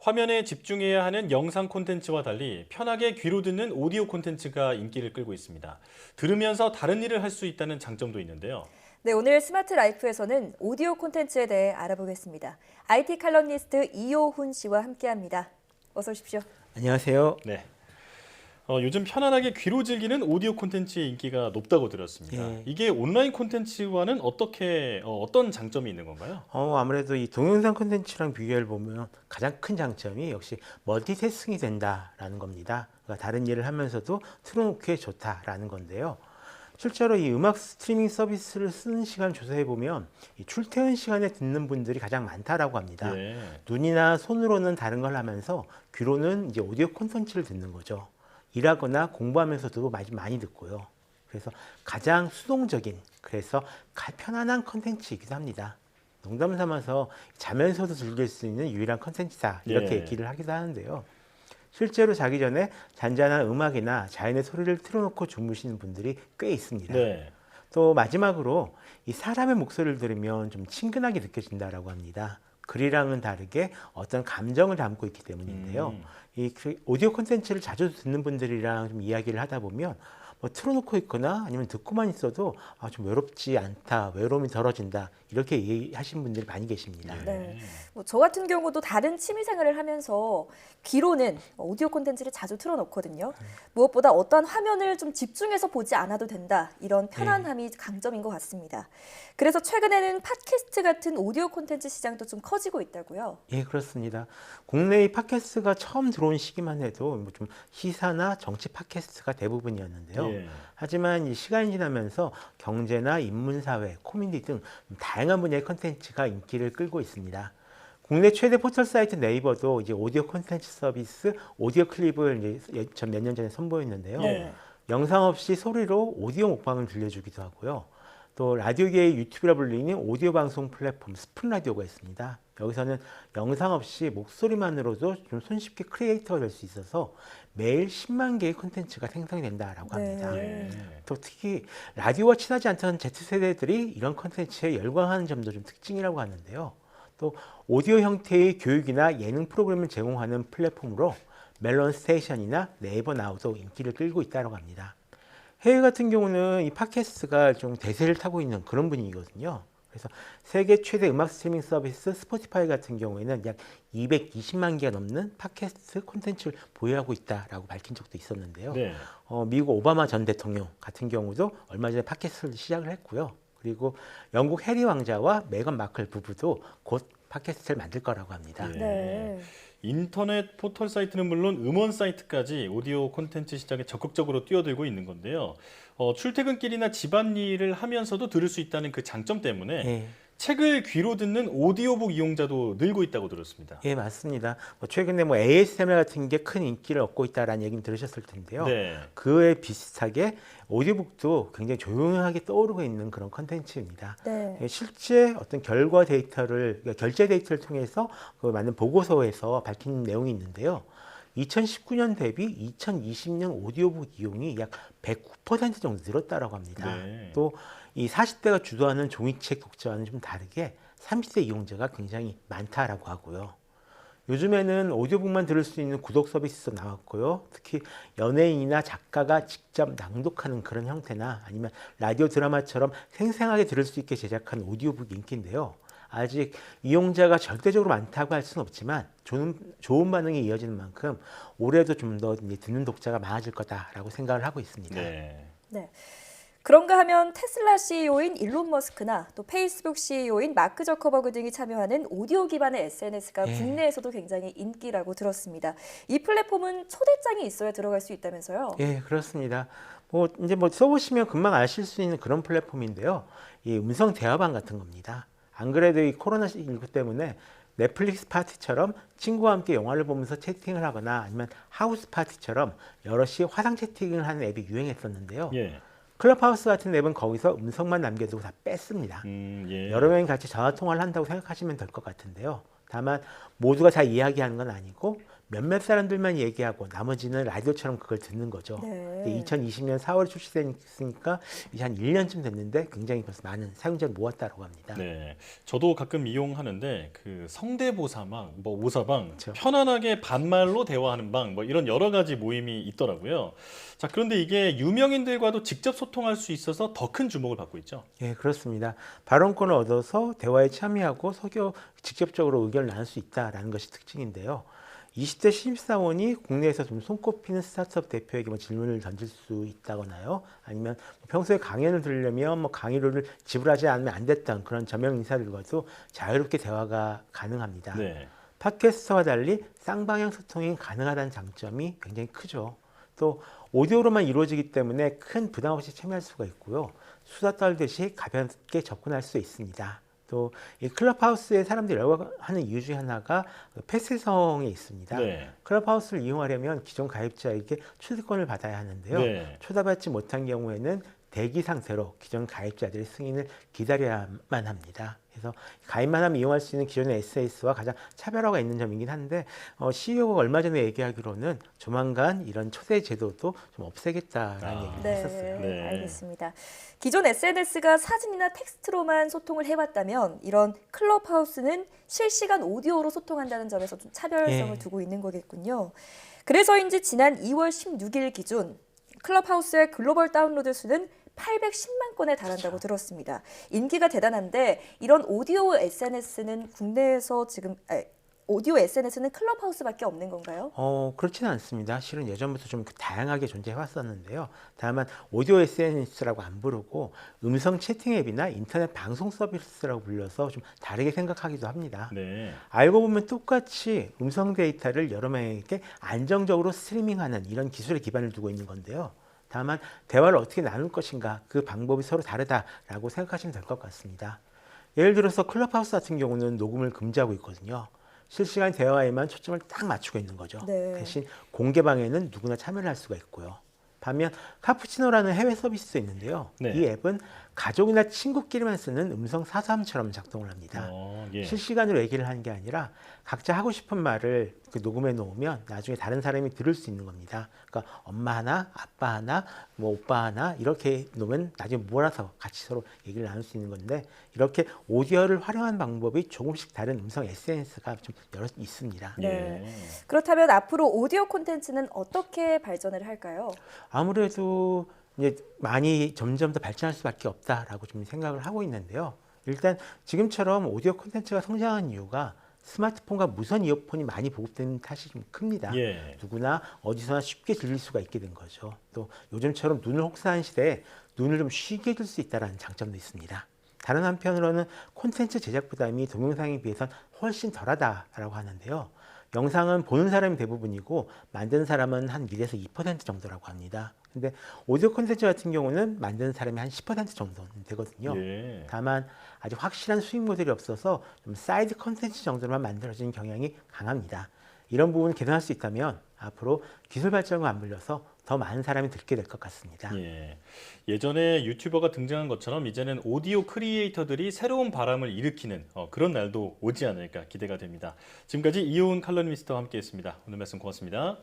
화면에 집중해야 하는 영상 콘텐츠와 달리 편하게 귀로 듣는 오디오 콘텐츠가 인기를 끌고 있습니다. 들으면서 다른 일을 할 수 있다는 장점도 있는데요. 네, 오늘 스마트 라이프에서는 오디오 콘텐츠에 대해 알아보겠습니다. IT 칼럼니스트 이효훈 씨와 함께합니다. 어서 오십시오. 안녕하세요. 네. 요즘 편안하게 귀로 즐기는 오디오 콘텐츠의 인기가 높다고 들었습니다. 예. 이게 온라인 콘텐츠와는 어떤 장점이 있는 건가요? 아무래도 이 동영상 콘텐츠랑 비교해 보면 가장 큰 장점이 역시 멀티태스킹이 된다라는 겁니다. 그러니까 다른 일을 하면서도 틀어놓기에 좋다라는 건데요. 실제로 이 음악 스트리밍 서비스를 쓰는 시간 조사해 보면 이 출퇴근 시간에 듣는 분들이 가장 많다라고 합니다. 예. 눈이나 손으로는 다른 걸 하면서 귀로는 이제 오디오 콘텐츠를 듣는 거죠. 일하거나 공부하면서도 많이 듣고요. 그래서 가장 수동적인, 그래서 편안한 컨텐츠이기도 합니다. 농담 삼아서 자면서도 즐길 수 있는 유일한 컨텐츠다, 이렇게 예. 얘기를 하기도 하는데요. 실제로 자기 전에 잔잔한 음악이나 자연의 소리를 틀어놓고 주무시는 분들이 꽤 있습니다. 네. 또 마지막으로 이 사람의 목소리를 들으면 좀 친근하게 느껴진다라고 합니다. 글이랑은 다르게 어떤 감정을 담고 있기 때문인데요. 이 오디오 콘텐츠를 자주 듣는 분들이랑 좀 이야기를 하다 보면 뭐 틀어놓고 있거나 아니면 듣고만 있어도 좀 외롭지 않다, 외로움이 덜어진다, 이렇게 얘기하시는 분들이 많이 계십니다. 네. 저 같은 경우도 다른 취미 생활을 하면서 귀로는 오디오 콘텐츠를 자주 틀어놓거든요. 무엇보다 어떠한 화면을 좀 집중해서 보지 않아도 된다. 이런 편안함이 강점인 것 같습니다. 그래서 최근에는 팟캐스트 같은 오디오 콘텐츠 시장도 좀 커지고 있다고요. 예, 그렇습니다. 국내의 팟캐스트가 처음 들어온 시기만 해도 뭐 좀 시사나 정치 팟캐스트가 대부분이었는데요. 예. 하지만 이 시간이 지나면서 경제나 인문사회, 코미디 등 다양한 분야의 콘텐츠가 인기를 끌고 있습니다. 국내 최대 포털 사이트 네이버도 이제 오디오 콘텐츠 서비스 오디오 클립을 이제 몇 년 전에 선보였는데요. 네. 영상 없이 소리로 오디오 먹방을 들려주기도 하고요. 또 라디오계의 유튜브라 불리는 오디오 방송 플랫폼 스푼 라디오가 있습니다. 여기서는 영상 없이 목소리만으로도 좀 손쉽게 크리에이터가 될 수 있어서 매일 10만 개의 콘텐츠가 생성이 된다라고 합니다. 예. 또 특히 라디오와 친하지 않던 Z세대들이 이런 콘텐츠에 열광하는 점도 좀 특징이라고 하는데요. 또 오디오 형태의 교육이나 예능 프로그램을 제공하는 플랫폼으로 멜론 스테이션이나 네이버 나우도 인기를 끌고 있다고 합니다. 해외 같은 경우는 이 팟캐스트가 좀 대세를 타고 있는 그런 분위기거든요. 그래서 세계 최대 음악 스트리밍 서비스 스포티파이 같은 경우에는 약 220만 개가 넘는 팟캐스트 콘텐츠를 보유하고 있다라고 밝힌 적도 있었는데요. 네. 미국 오바마 전 대통령 같은 경우도 얼마 전에 팟캐스트를 시작을 했고요. 그리고 영국 해리 왕자와 메건 마클 부부도 곧 팟캐스트를 만들 거라고 합니다. 예. 네. 인터넷 포털 사이트는 물론 음원 사이트까지 오디오 콘텐츠 시장에 적극적으로 뛰어들고 있는 건데요. 출퇴근길이나 집안일을 하면서도 들을 수 있다는 그 장점 때문에 예. 책을 귀로 듣는 오디오북 이용자도 늘고 있다고 들었습니다. 예, 맞습니다. 최근에 ASMR 같은 게 큰 인기를 얻고 있다라는 얘기는 들으셨을 텐데요. 네. 그에 비슷하게 오디오북도 굉장히 조용하게 떠오르고 있는 그런 컨텐츠입니다. 네. 실제 어떤 결과 데이터를, 그러니까 결제 데이터를 통해서 그 만든 보고서에서 밝힌 내용이 있는데요. 2019년 대비 2020년 오디오북 이용이 약 109% 정도 늘었다고 합니다. 네. 또 이 40대가 주도하는 종이책 독자와는 좀 다르게 30대 이용자가 굉장히 많다라고 하고요. 요즘에는 오디오북만 들을 수 있는 구독 서비스도 나왔고요. 특히 연예인이나 작가가 직접 낭독하는 그런 형태나 아니면 라디오 드라마처럼 생생하게 들을 수 있게 제작한 오디오북이 인기인데요. 아직 이용자가 절대적으로 많다고 할 수는 없지만 좋은 반응이 이어지는 만큼 올해도 좀 더 듣는 독자가 많아질 거다라고 생각을 하고 있습니다. 네. 네. 그런가 하면 테슬라 CEO인 일론 머스크나 또 페이스북 CEO인 마크 저커버그 등이 참여하는 오디오 기반의 SNS가 국내에서도 굉장히 인기라고 들었습니다. 이 플랫폼은 초대장이 있어야 들어갈 수 있다면서요? 예, 그렇습니다. 이제 써보시면 금방 아실 수 있는 그런 플랫폼인데요. 이 음성 대화방 같은 겁니다. 안 그래도 이 코로나19 때문에 넷플릭스 파티처럼 친구와 함께 영화를 보면서 채팅을 하거나 아니면 하우스 파티처럼 여럿이 화상 채팅을 하는 앱이 유행했었는데요. 예. 클럽하우스 같은 앱은 거기서 음성만 남겨두고 다 뺐습니다. 예. 여러 명이 같이 전화 통화를 한다고 생각하시면 될 것 같은데요. 다만 모두가 다 이야기하는 건 아니고 몇몇 사람들만 얘기하고 나머지는 라디오처럼 그걸 듣는 거죠. 네. 2020년 4월에 출시됐으니까 이제 한 1년쯤 됐는데 굉장히 벌써 많은 사용자를 모았다고 합니다. 네, 저도 가끔 이용하는데 그 성대모사방, 뭐 오사방, 그렇죠. 편안하게 반말로 대화하는 방, 뭐 이런 여러 가지 모임이 있더라고요. 자, 그런데 이게 유명인들과도 직접 소통할 수 있어서 더 큰 주목을 받고 있죠. 예, 그렇습니다. 발언권을 얻어서 대화에 참여하고 직접적으로 의견을 나눌 수 있다라는 것이 특징인데요. 20대 신입사원이 국내에서 좀 손꼽히는 스타트업 대표에게 뭐 질문을 던질 수 있다거나요. 아니면 평소에 강연을 들으려면 뭐 강의료를 지불하지 않으면 안 됐던 그런 저명 인사들과도 자유롭게 대화가 가능합니다. 네. 팟캐스트와 달리 쌍방향 소통이 가능하다는 장점이 굉장히 크죠. 또 오디오로만 이루어지기 때문에 큰 부담 없이 참여할 수가 있고요. 수다 떨듯이 가볍게 접근할 수 있습니다. 또 이 클럽하우스에 사람들이 열광하는 이유 중에 하나가 폐쇄성에 있습니다. 네. 클럽하우스를 이용하려면 기존 가입자에게 초대권을 받아야 하는데요. 네. 초대받지 못한 경우에는 대기 상태로 기존 가입자들의 승인을 기다려야만 합니다. 그래서 가입만 하면 이용할 수 있는 기존의 SNS와 가장 차별화가 있는 점이긴 한데 CEO가 얼마 전에 얘기하기로는 조만간 이런 초대 제도도 좀 없애겠다라는 얘기를 네, 했었어요. 네. 알겠습니다. 기존 SNS가 사진이나 텍스트로만 소통을 해왔다면 이런 클럽하우스는 실시간 오디오로 소통한다는 점에서 좀 차별성을 예. 두고 있는 거겠군요. 그래서인지 지난 2월 16일 기준 클럽하우스의 글로벌 다운로드 수는 810만 건에 달한다고 들었습니다. 인기가 대단한데 이런 오디오 SNS는 국내에서 지금 오디오 SNS는 클럽하우스밖에 없는 건가요? 그렇지는 않습니다. 실은 예전부터 좀 다양하게 존재해 왔었는데요. 다만 오디오 SNS라고 안 부르고 음성 채팅 앱이나 인터넷 방송 서비스라고 불려서 좀 다르게 생각하기도 합니다. 네. 알고 보면 똑같이 음성 데이터를 여러 명에게 안정적으로 스트리밍하는 이런 기술의 기반을 두고 있는 건데요. 다만 대화를 어떻게 나눌 것인가 그 방법이 서로 다르다라고 생각하시면 될 것 같습니다. 예를 들어서 클럽하우스 같은 경우는 녹음을 금지하고 있거든요. 실시간 대화에만 초점을 딱 맞추고 있는 거죠. 네. 대신 공개방에는 누구나 참여를 할 수가 있고요. 반면 카푸치노라는 해외 서비스도 있는데요. 네. 이 앱은 가족이나 친구끼리만 쓰는 음성 사서함처럼 작동을 합니다. 예. 실시간으로 얘기를 하는 게 아니라 각자 하고 싶은 말을 녹음해 놓으면 나중에 다른 사람이 들을 수 있는 겁니다. 그러니까 엄마 하나, 아빠 하나, 뭐 오빠 하나 이렇게 놓으면 나중에 몰아서 같이 서로 얘기를 나눌 수 있는 건데 이렇게 오디오를 활용한 방법이 조금씩 다른 음성 SNS가 좀 여러 있습니다. 네. 예. 그렇다면 앞으로 오디오 콘텐츠는 어떻게 발전을 할까요? 아무래도 이제 많이 점점 더 발전할 수밖에 없다라고 좀 생각을 하고 있는데요. 일단 지금처럼 오디오 콘텐츠가 성장한 이유가 스마트폰과 무선 이어폰이 많이 보급된 탓이 좀 큽니다. 예. 누구나 어디서나 쉽게 들릴 수가 있게 된 거죠. 또 요즘처럼 눈을 혹사한 시대에 눈을 좀 쉬게 해줄 수 있다는 장점도 있습니다. 다른 한편으로는 콘텐츠 제작 부담이 동영상에 비해선 훨씬 덜하다라고 하는데요. 영상은 보는 사람이 대부분이고 만드는 사람은 한 1에서 2% 정도라고 합니다. 근데 오디오 콘텐츠 같은 경우는 만드는 사람이 한 10% 정도는 되거든요. 예. 다만 아직 확실한 수익 모델이 없어서 좀 사이드 콘텐츠 정도만 만들어지는 경향이 강합니다. 이런 부분을 개선할 수 있다면 앞으로 기술 발전과 맞물려서 더 많은 사람이 듣게 될 것 같습니다. 예. 예전에 유튜버가 등장한 것처럼 이제는 오디오 크리에이터들이 새로운 바람을 일으키는 그런 날도 오지 않을까 기대가 됩니다. 지금까지 이효은 칼럼니스트와 함께했습니다. 오늘 말씀 고맙습니다.